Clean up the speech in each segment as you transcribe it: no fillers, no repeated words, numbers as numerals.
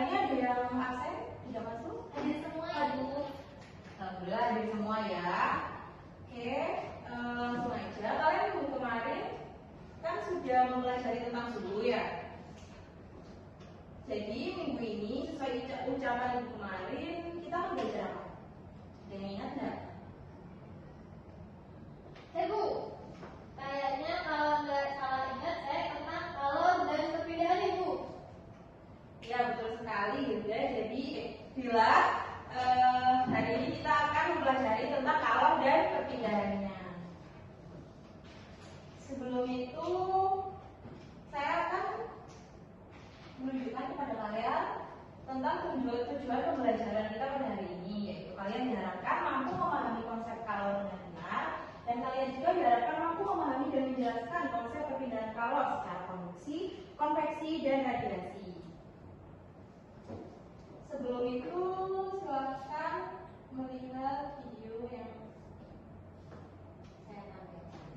ini ada yang absen? Tidak masuk? Hadir semua ya, Bu. Alhamdulillah hadir semua ya. Oke, langsung aja. Kalian minggu kemarin kan sudah mempelajari tentang suhu ya. Jadi minggu ini sesuai ucapan minggu kemarin kita akan belajar apa? Ada yang ingat nggak? Bu, kayaknya kalau nggak salah ingat saya tentang kalor dan perpindahan ya, Bu. Ya betul sekali gitu ya. Jadi bila hari ini kita akan mempelajari tentang kalor dan perpindahannya. Sebelum itu saya akan menunjukkan kepada kalian tentang tujuan pembelajaran kita pada hari ini, yaitu kalian diharapkan mampu memahami konsep kalor dengan benar, dan kalian juga diharapkan mampu memahami dan menjelaskan konsep perpindahan kalor secara konduksi, konveksi, dan radiasi. Sebelum itu silakan melihat video yang saya tampilkan.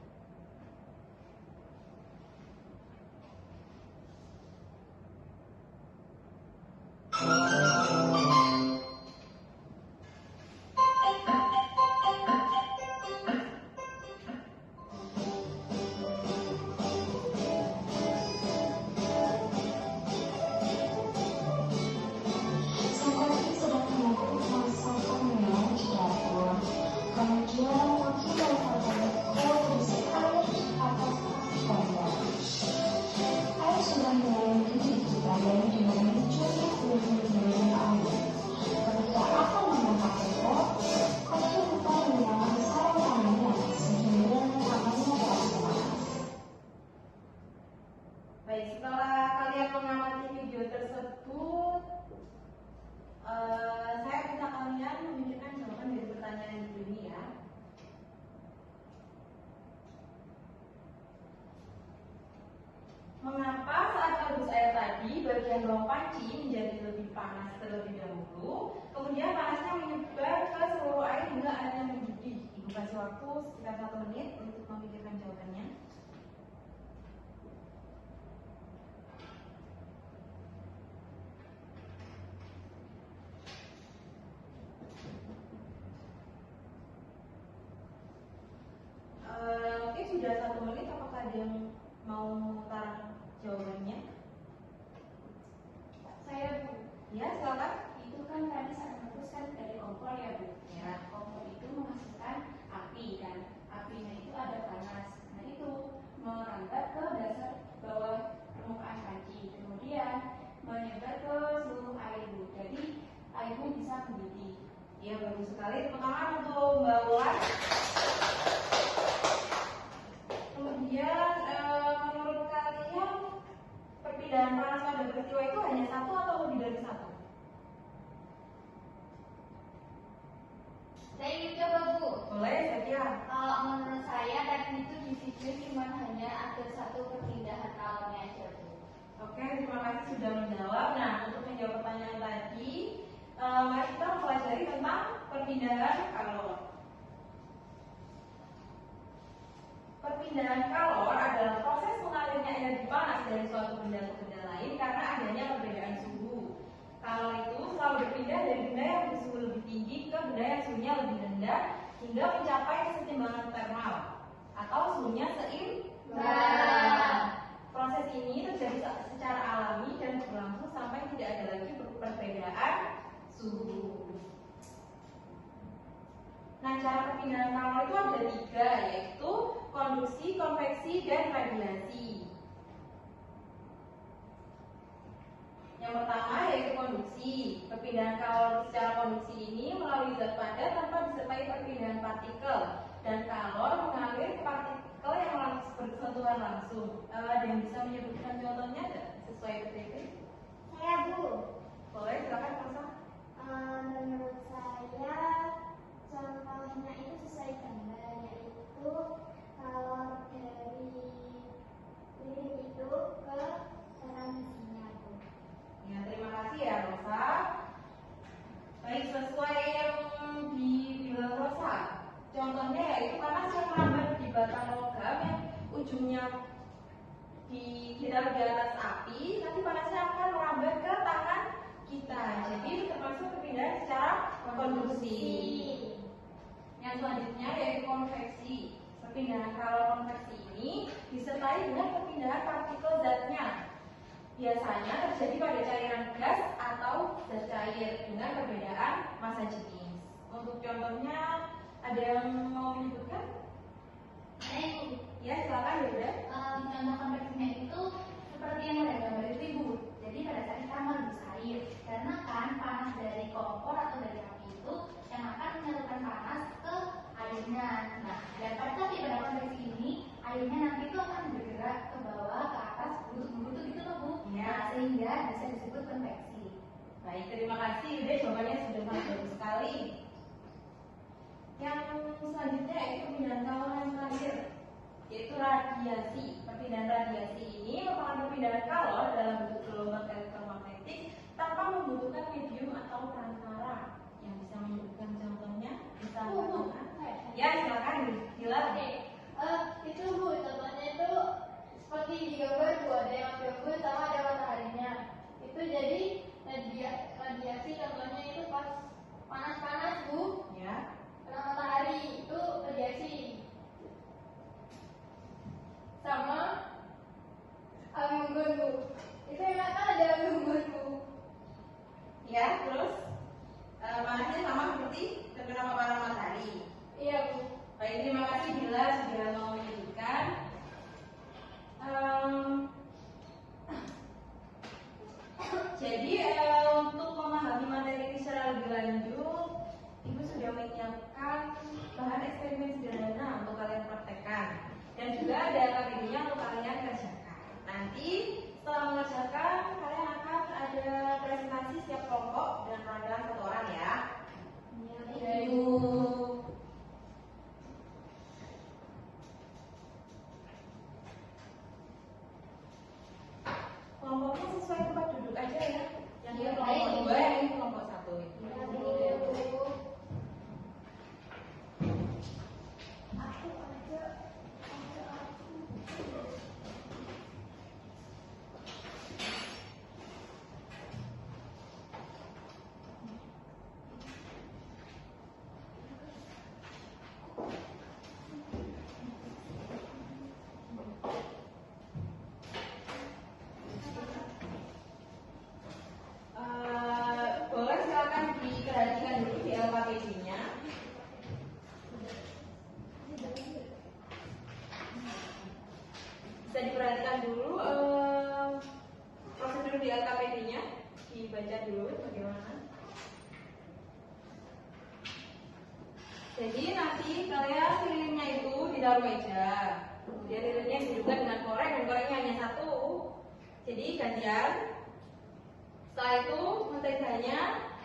Baik, setelah kalian mengamati video tersebut, saya minta kalian memikirkan jawaban dari pertanyaan ini ya. Mengapa saat arus air tadi bagian bawah panci menjadi lebih panas terlebih dahulu, kemudian panasnya menyebar ke seluruh air hingga airnya mendidih? Ibu kasih waktu sekitar 1 menit untuk memikirkan jawabannya. Oke, sudah 1 menit. Apakah ada yang mau mengutarakan jawabannya? Saya, Bu. Ya, silakan. Itu kan tadi saya memutuskan dari kompor ya, Bu. Ya. Kompor itu menghasilkan api dan apinya itu ada panas. Nah itu merambat ke dasar bawah permukaan panci, kemudian menyebar ke seluruh air, Bu. Jadi air pun bisa mendidih. Ya, bagus sekali. Tepuk tangan untuk Mbak Wulan. Kemudian menurut kalian perpindahan panas pada peristiwa itu hanya satu atau lebih dari satu? Saya ingin coba, Bu. Boleh, Setia. Kalau menurut saya tadi itu di video cuma hanya ada satu perpindahan kalornya aja, Bu. Oke, terima kasih sudah menjawab. Nah, untuk menjawab pertanyaan tadi, mari kita mempelajari tentang perpindahan kalor. Perpindahan kalor adalah proses mengalirnya energi panas dari suatu benda ke benda lain karena adanya perbedaan suhu. Kalor itu selalu berpindah dari benda yang bersuhu lebih tinggi ke benda yang suhunya lebih rendah hingga mencapai kesetimbangan termal atau suhunya seimbang. Proses ini terjadi secara alami dan berlangsung sampai tidak ada lagi perbedaan suhu. Nah, cara perpindahan kalor itu ada 3, yaitu konduksi, konveksi, dan radiasi. Yang pertama yaitu konduksi. Perpindahan kalor secara konduksi ini melalui zat padat tanpa disertai perpindahan partikel, dan kalor mengalir ke partikel yang bersentuhan langsung. Ada yang bisa menyebutkan contohnya nggak sesuai PPT? Saya, Bu. Boleh, silakan Rosa. Menurut saya contohnya itu sesuai gambar, yaitu kalor dari piring itu ke transmisinya, Bu. Ya, terima kasih ya Rosa. Baik, sesuai yang dibilang Rosa, contohnya yaitu panas yang merambat di batang logam yang ujungnya ditaruh di atas api, nanti panasnya akan merambat ke tangan kita konduksi. Yang selanjutnya yaitu konveksi. Perpindahan kalor konveksi ini disertai dengan perpindahan partikel zatnya. Biasanya terjadi pada cairan gas atau zat cair dengan perbedaan massa jenis. Untuk contohnya, ada yang mau menyebutkan? Ya, silakan Yuda. Contoh konveksinya itu seperti yang ada gambar itu Ibu. Jadi pada saat kita merebus air, karena kan panas dari kompor atau dari api itu yang akan menyalurkan panas ke airnya. Nah, dan pada saat pada konveksi ini, airnya nanti itu akan bergerak ke bawah, ke atas, bulut-bulut gitu loh Bu. Ya. Nah, sehingga bisa disebut konveksi. Baik, terima kasih Yuda, jawabannya sudah sangat bagus sekali. Yang selanjutnya yaitu perpindahan kalor yang terakhir, yaitu radiasi. Perpindahan radiasi ini merupakan perpindahan kalor dalam bentuk gelombang elektromagnetik tanpa membutuhkan medium atau perantara. Yang bisa menyebutkan contohnya? Bisa mengatakan? Ya, silakan Gila. Itu Bu, contohnya itu seperti di gambar Bu, ada yang gabut sama ada mataharinya. Itu jadi radiasi contohnya itu pas panas-panas Bu, Ya. kena matahari itu radiasi. Sama api unggun Bu, itu yang kan ada api unggun Bu. Ya, terus panasnya sama seperti terkena paparan matahari. Iya Bu. Baik, terima kasih Gila sudah mau menyebutkan. Jadi untuk memahami materi ini secara lebih lanjut, Ibu sudah menyiapkan bahan eksperimen sederhana untuk kalian praktekkan, dan juga ada KBD-nya untuk kalian kerjakan. Nanti setelah mengerjakan, kalian akan ada presentasi setiap kelompok dengan penampilan satu orang ya. Iya Ibu. Kelompoknya sesuai tempat duduk aja ya. Yang ini kelompok 2, yang ini kelompok 1. Boleh silakan diperhatikan dulu di LKPD-nya. Bisa diperhatikan dulu prosedur di LKPD-nya, dibaca dulu bagaimana. Jadi nanti kalian lilinnya itu ditaruh meja, kemudian lilinnya dihidupkan dengan korek dan koreknya hanya satu. Jadi gantian. Setelah itu menteganya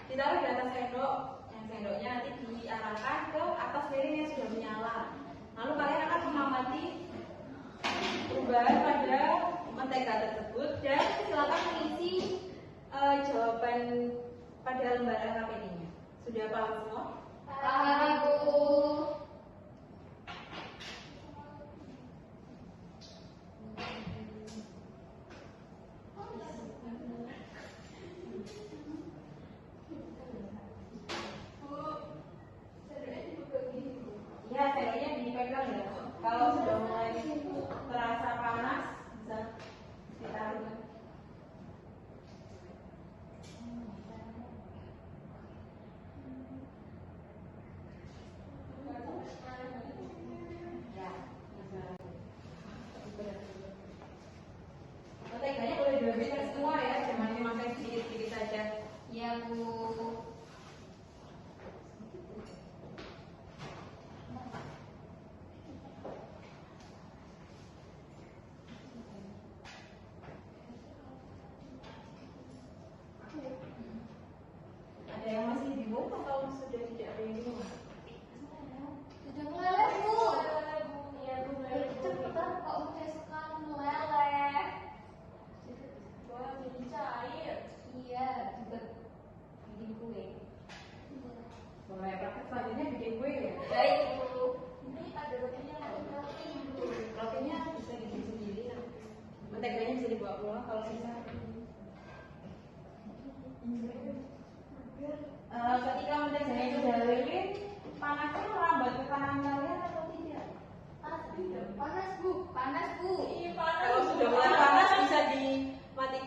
ditaruh di atas sendok, yang sendoknya nanti diarahkan ke atas lilin yang sudah menyala. Lalu kalian akan mengamati perubahan pada mentega tersebut dan silakan mengisi jawaban pada lembar LKPD-nya. Sudah paham semua? Paham Bu. Ya, sendoknya dipegang ya. Kalau sudah mulai terasa panas, bisa ditaruh.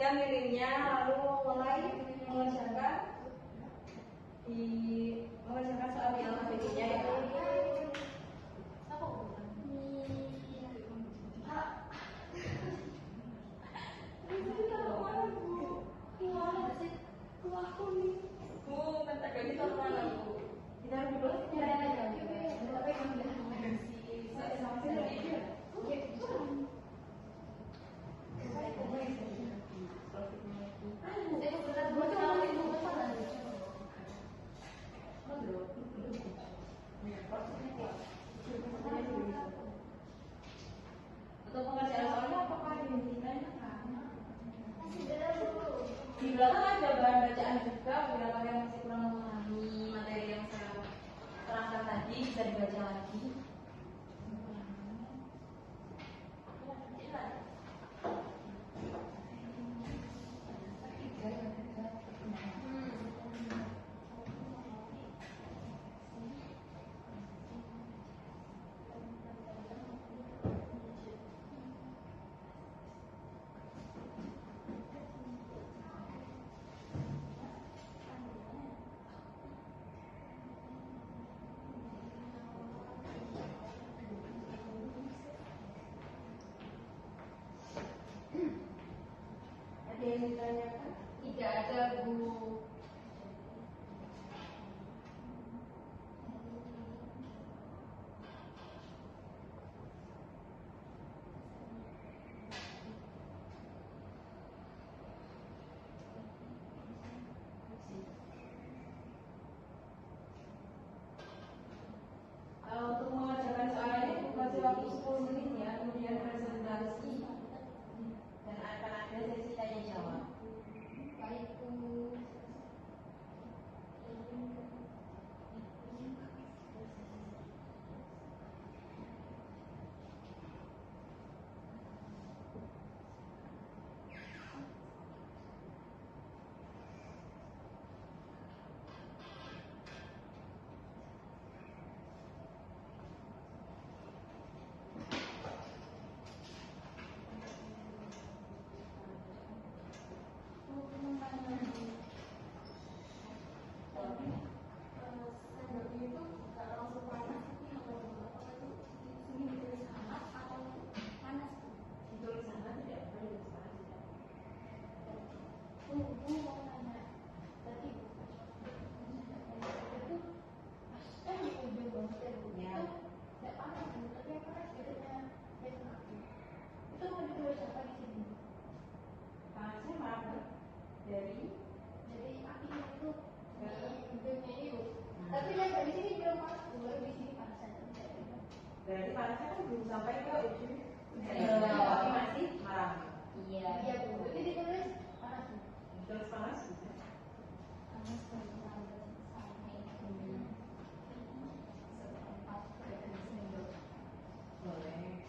perhatikan lilingnya, lalu mulai mengerjakan soal di alfabetnya ya. Bu, kata gadis mana bu? Kita dulu untuk pengerjaan soalnya apakah dihentikan karena di belakang ada bahan bacaan juga bila kalian masih kurang memahami materi yang saya terangkan tadi bisa dibaca lagi. Ada yang ditanyakan? Tidak ada bu. Untuk mengerjakan soal ini kasih waktu 10 menit ya, kemudian presentasi dan akan ada sesi tanya jawab. Baik Bu. Berarti panasnya kan belum sampai ke ujung. Tapi masih marah. Iya Bu. Jadi ditulis panas Bu. Terus panas bisa. Boleh.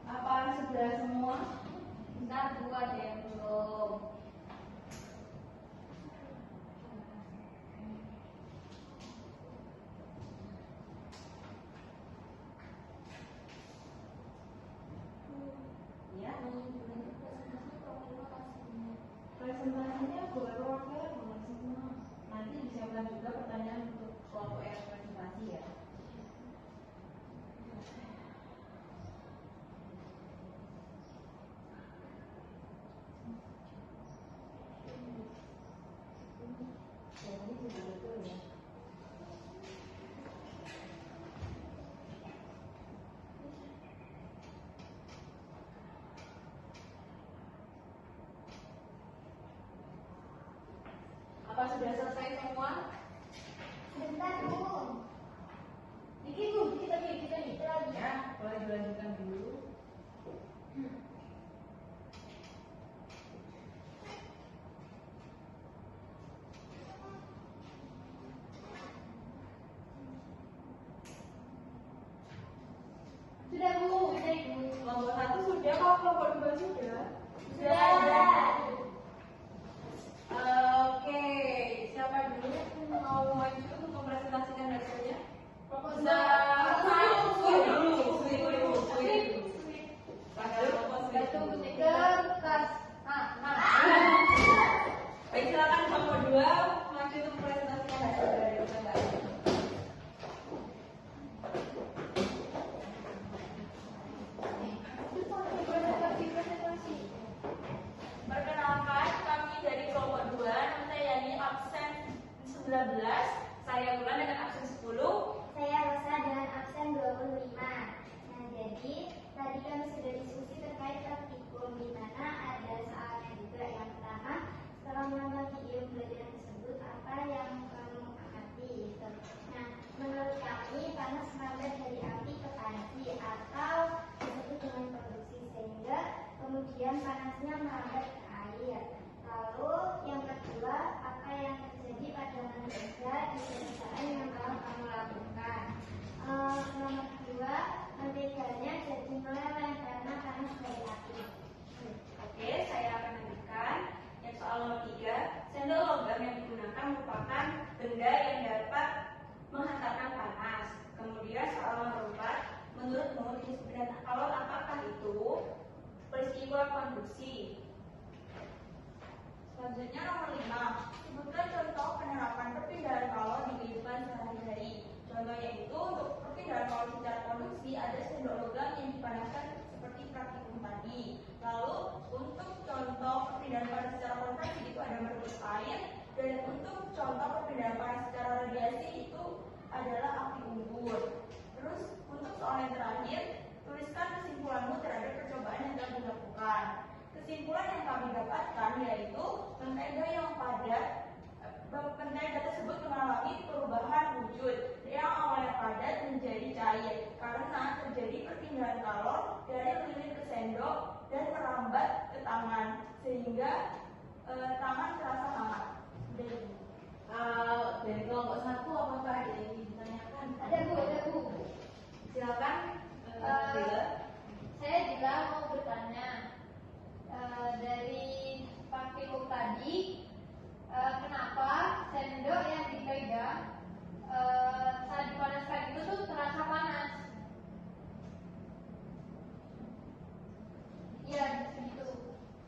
Apa sudah semua? Bentar bu, ada yang belum. Ya. Presentasinya boleh wakil, boleh semua. Nanti disiapkan juga pertanyaan untuk kelompok yang presentasi ya. Jadi sudah betul ya. Apa sudah selesai semua? Bentar Bu. Dikit Bu, dikit lagi. Ya, boleh dilanjutkan dulu. Sudah Bu, sudah Bu. Kelompok 1 sudah, kalau kelompok 2 sudah? Sudah. 19, saya Wulan dengan absen 10. Saya Rosa dengan absen 25. Nah, jadi tadi kami sudah diskusi terkait praktikum, di mana ada soalnya juga. Yang pertama, setelah menonton video pembelajaran tersebut, apa yang kamu amati gitu. Nah, menurut kami panas merambat dari api ke panci atau disebut dengan produksi, sehingga kemudian panasnya merambat ke air. Lalu yang kedua, apa yang terjadi pada manusia di perusahaan yang telah kamu lakukan. Nomor dua, menteganya jadi meleleh karena panas dari api. Oke, saya akan lanjutkan. Yang soal nomor 3, sendok logam yang digunakan merupakan benda yang dapat menghantarkan panas. Kemudian soal nomor 4, menurutmu jenis benda alon apakah itu? Peristiwa konduksi. Selanjutnya nomor 5, sebutkan contoh penerapan perpindahan kalor di kehidupan sehari-hari. Contohnya itu untuk perpindahan kalor secara konduksi ada sendok logam yang dipanaskan seperti praktikum tadi. Lalu untuk contoh perpindahan panas secara konveksi itu ada merebus air, dan untuk contoh perpindahan panas secara radiasi itu adalah api unggun. Terus untuk soal yang terakhir, tuliskan kesimpulanmu terhadap percobaan yang telah dilakukan. Kesimpulan yang kami dapatkan yaitu mentega tersebut mengalami perubahan wujud yang awalnya padat menjadi cair karena terjadi perpindahan kalor dari lilin ke sendok dan merambat ke tangan sehingga tangan terasa hangat. Dari kelompok 1 apakah ada yang ingin ditanyakan? Ada Bu. Silakan. Saya juga mau bertanya, dari praktikum tadi, kenapa sendok yang dipegang saat dipanaskan itu tuh terasa panas? Iya, begitu.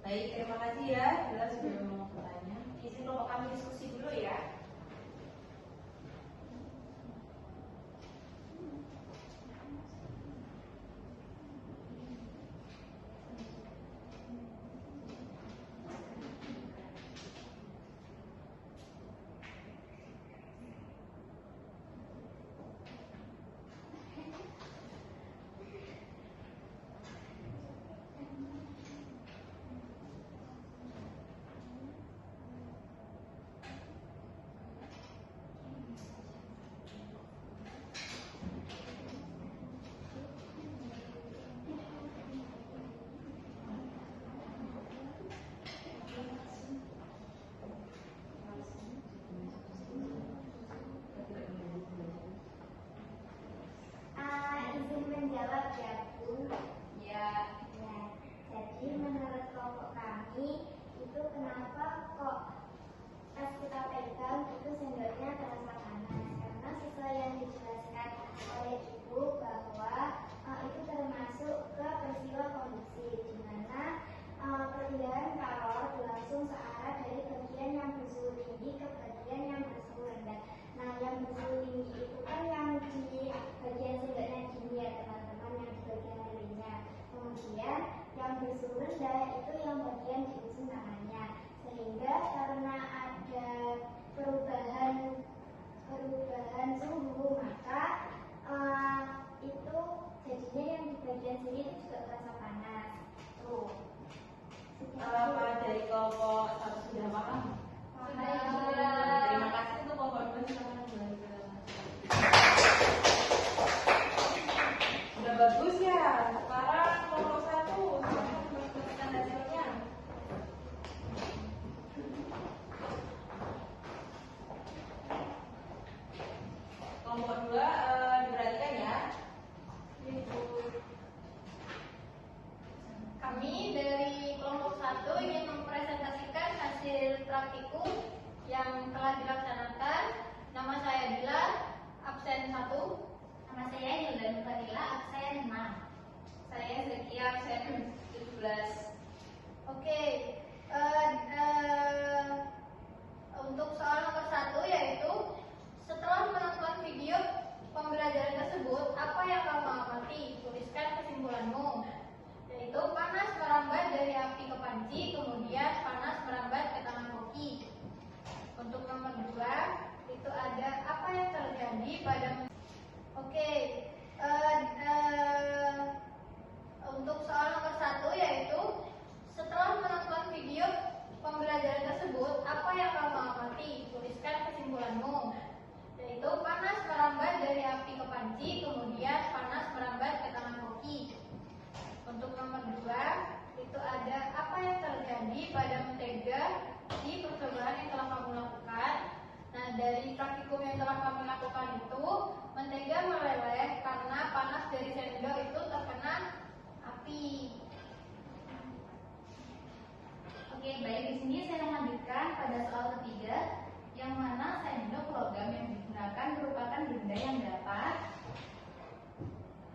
Baik, terima kasih ya. Jelas sudah mau bertanya. Izin kelompok kami diskusi dulu ya. Izin menjawab ya, Bu. Ya. Ya, jadi menurut kelompok kami itu kenapa kok pas kita pegang itu sendoknya terasa panas, karena sesuai yang dijelaskan oleh Ibu bahwa itu termasuk ke peristiwa konduksi, di mana perpindahan kalor berlangsung searah dari bagian yang bersuhu tinggi ke bagian yang bersuhu rendah. Nah, yang bersuhu tinggi itu kan yang di bagian sendoknya gini ya teman-teman, yang di bagian lilinnya. Kemudian yang bersuhu rendah itu yang bagian di ujung tangannya. Sehingga karena ada perubahan suhu, maka itu jadinya yang di bagian sini itu juga terasa panas. Tuh. Apa dari kelompok 1 sudah paham? Terima kasih untuk kelompok 2. Silakan belajar. Sudah bagus ya. Sekarang kelompok 1 silakan menunjukkan hasilnya. Kelompok 2 diperhatikan ya. Kami dari kelompok 1 ingin mempresentasikan hasil praktikum yang telah dilaksanakan. Nama saya Bila, absen 1. Nama saya Hilda Nukarila, absen 6. Saya Zeki, absen 17. Oke, untuk soal nomor 1 yaitu setelah menonton video pembelajaran praktikum yang telah kami lakukan itu, mentega meleleh karena panas dari sendok itu terkena api. Oke, baik, di sini saya melanjutkan pada soal ketiga, yang mana sendok logam yang digunakan merupakan benda yang dapat.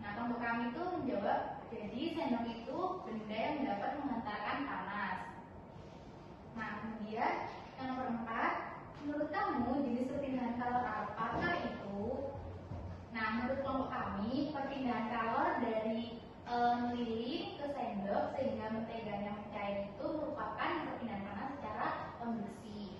Nah, kelompok kami itu menjawab, jadi sendok itu benda yang dapat menghantarkan panas. Nah, kemudian yang nomor 4, menurut kamu jenis perpindahan kalor apakah itu? Nah, menurut kelompok kami, perpindahan kalor dari lilin ke sendok sehingga menteganya mencair itu merupakan perpindahan panas secara konduksi.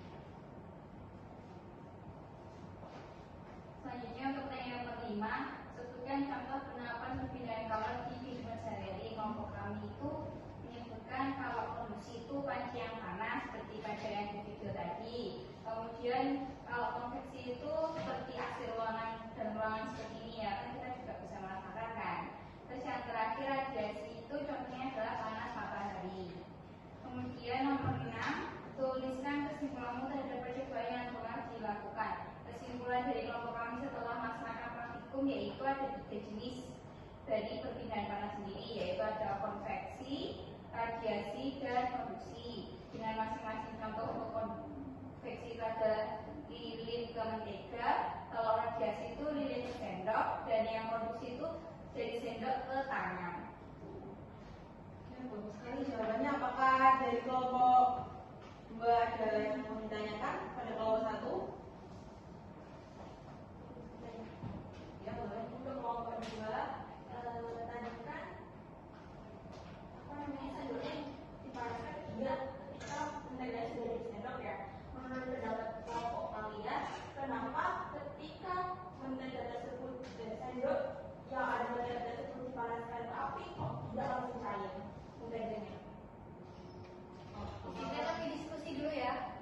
Selanjutnya untuk pertanyaan kelima, sebutkan contoh penerapan perpindahan kalor di kehidupan sehari-hari. Kelompok kami itu menyebutkan kalau konduksi itu panci yang panas seperti pada yang di video tadi. Kemudian kalau konveksi itu seperti aksi ruangan dan ruangan seperti ini ya, kan kita juga bisa merasakan kan. Terus yang terakhir radiasi itu contohnya adalah panas matahari. Kemudian nomor 6, tuliskan kesimpulanmu terhadap percobaan yang telah dilakukan. Kesimpulan dari kelompok kami setelah melaksanakan praktikum yaitu ada 3 jenis dari perpindahan panas sendiri, yaitu ada konveksi, radiasi, dan konduksi. Dengan masing-masing contoh untuk konveksi itu ada lilin ke mentega, kalau radiasi itu lilin ke sendok, dan yang konduksi itu dari sendok ke tangan. Ya, bagus sekali jawabannya. Apakah dari kelompok 2 ada yang mau ditanyakan pada kelompok 1? Ya, boleh. Untuk kelompok 2, tadi kan sendoknya dipanaskan juga ketika menteganya sudah di sendok ya. Menurut pendapat kelompok kalian, kenapa ketika mentega tersebut dari sendok yang ada mentega tersebut dipanaskan ke api kok tidak langsung cair menteganya? Kita lagi diskusi dulu ya.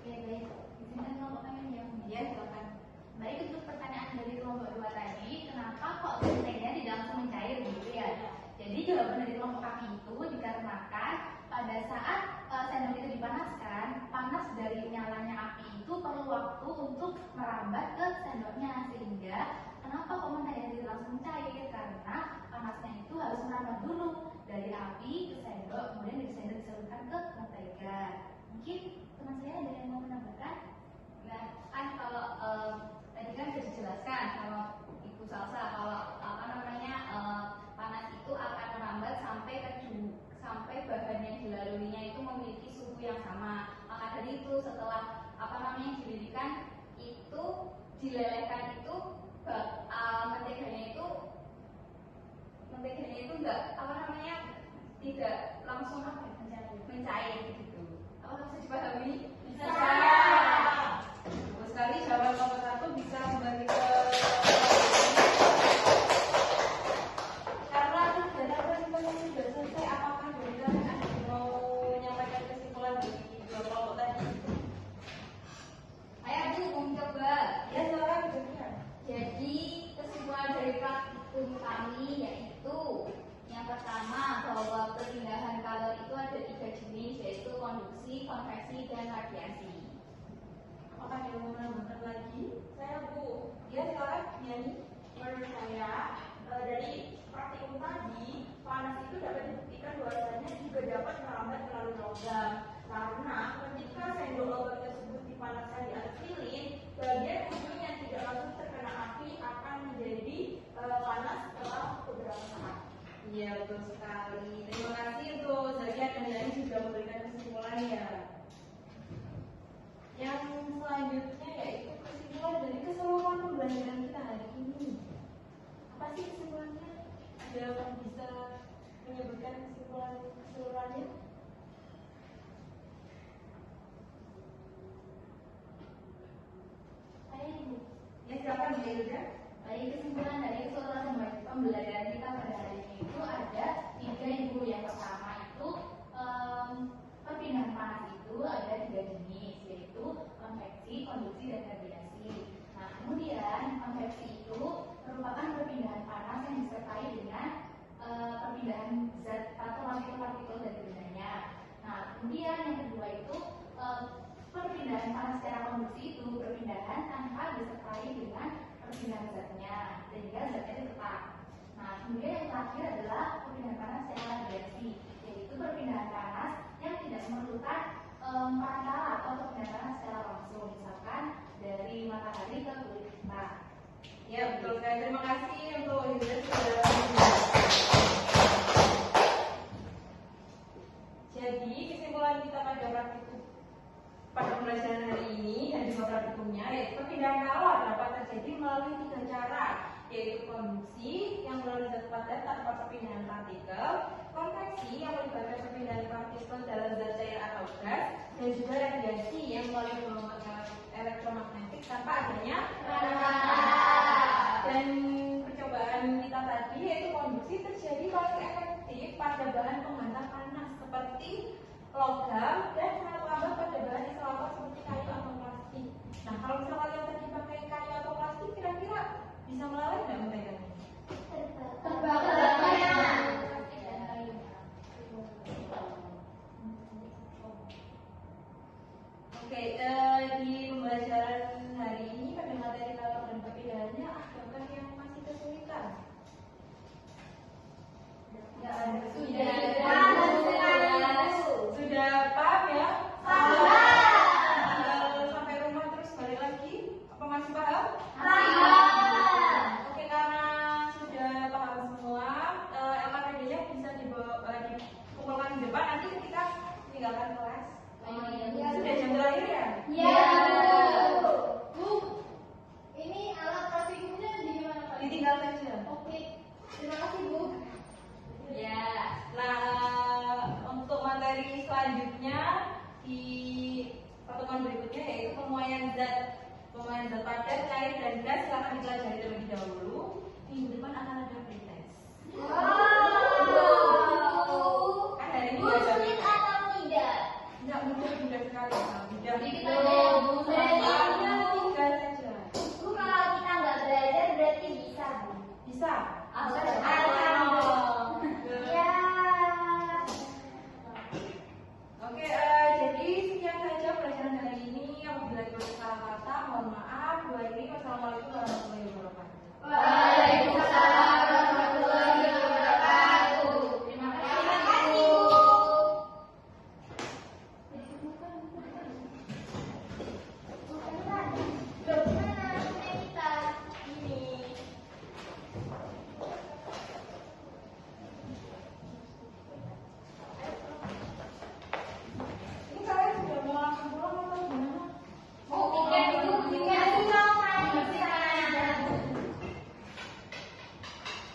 Oke, baik. Izinkan kelompok kami yang kemudian silakan. Baik, untuk pertanyaan dari kelompok 2 tadi, kenapa kok mentega tidak langsung mencair gitu ya? Jadi jawaban dari kelompok kami itu dikarenakan pada saat sendok itu dipanaskan, panas dari nyalanya api itu perlu waktu untuk merambat ke sendoknya, sehingga kenapa kok mentega tidak langsung cair? Karena panasnya itu harus merambat dulu dari api ke sendok, kemudian dari sendok disalurkan ke mentega. Mungkin teman saya ada yang mau menambahkan? Nah, kan kalau tadi kan sudah dijelaskan sama Ibu Salsa kalau panas itu akan merambat sampai ke sampai bahan yang dilaluinya itu memiliki suhu yang sama. Maka dari itu setelah dililihkan itu dilelehkan itu menteganya itu tidak langsung mencair gitu. Apakah bisa dipahami? Bisa. Bagus sekali jawaban kelompok 1 bisa kembali ke karena kegiatan persimpangan sudah selesai. Apakah dari kalian ada yang mau menyampaikan kesimpulan dari 2 kelompok tadi? Saya mau mencoba. Ya, silakan dijelaskan. Jadi kesimpulan dari praktikum kami yaitu yang pertama bahwa perpindahan kalor itu ada 3 jenis, yaitu konduksi, konveksi, dan radiasi. Apakah ada yang mau menambahkan lagi? Saya Bu. Ya, silakan nyanyi. Menurut saya dari praktikum tadi panas itu dapat dibuktikan bahwasanya juga dapat merambat melalui logam karena ketika sendok logam tersebut dipanaskan di atas lilin, bagian ujung yang tidak langsung terkena api akan menjadi panas setelah beberapa saat. Iya, betul sekali. Terima kasih untuk Zakia dan Yani sudah memberikan kesimpulannya. Yang selanjutnya sudah bisa menyebutkan kesimpulan keseluruhannya? Ya silakan Bu Hilda. Baik, kesimpulan dari keseluruhan pembelajaran kita pada hari ini itu ada 3 Ibu. Yang pertama itu perpindahan panas itu ada 3 jenis, yaitu konveksi, konduksi, dan radiasi. Nah, kemudian konveksi itu merupakan perpindahan panas yang disertai dengan perpindahan zat atau partikel-partikel dari bendanya. Nah, kemudian yang kedua itu perpindahan panas secara konduksi itu perpindahan tanpa disertai dengan perpindahan zatnya, sehingga zatnya tetap. Nah, kemudian yang terakhir adalah perpindahan panas secara radiasi, yaitu perpindahan panas yang tidak memerlukan perantara atau perpindahan panas secara langsung, misalkan dari matahari ke kulit kita. Ya betul sekali. Terima kasih untuk Hilda sudah. Jadi kesimpulan kita pada pembelajaran hari ini dan juga praktikumnya yaitu perpindahan kalor dapat terjadi melalui 3 cara, yaitu konduksi yang melalui zat padat tanpa perpindahan partikel, konveksi yang melibatkan perpindahan partikel dalam zat cair atau gas, dan juga radiasi yang melalui gelombang elektromagnetik tanpa adanya dan percobaan kita tadi yaitu konduksi terjadi paling efektif pada bahan penghantar panas seperti logam dan sangat lambat pada bahan insulator seperti kayu atau plastik. Nah, kalau misalnya yang tadi pakai kayu atau plastik, kira-kira bisa melalui nggak megangnya? Oke, di pembelajaran hari ini pada materi kalor dan perpindahannya adakah yang masih kesulitan? Nggak ada. Sudah paham ya? Sampai rumah terus balik lagi? Apa masih paham? Oke, karena sudah paham semua, LKPD-nya bisa dikumpulkan di depan nanti ketika meninggalkan kelas. Sudah jam terakhir ya? Bu, ini alat praktikumnya di mana Pak? Ditinggal saja. Oke, terima kasih Bu. Ya, nah untuk materi selanjutnya di pertemuan berikutnya yaitu pemuaian zat padat, cair, dan gas silakan dipelajari terlebih dahulu. Minggu depan akan ada pretest. Kan hari ini Sulit atau tidak? nggak mudah sekali, mudah. Jadi kita belajar. Tinggal saja. Bu, kalau kita nggak belajar berarti bisa Bu. Bisa. Ya. Oke, jadi sekian saja pelajaran hari ini. Apabila ada salah kata, mohon maaf. Wassalamualaikum warahmatullahi wabarakatuh. Waalaikumsalam warahmatullahi wabarakatuh. Terima Terima kasih Bu. Ini kalian sudah mau langsung pulang atau gimana?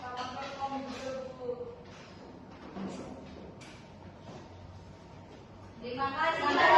Selamat malam, Bu. Terima kasih.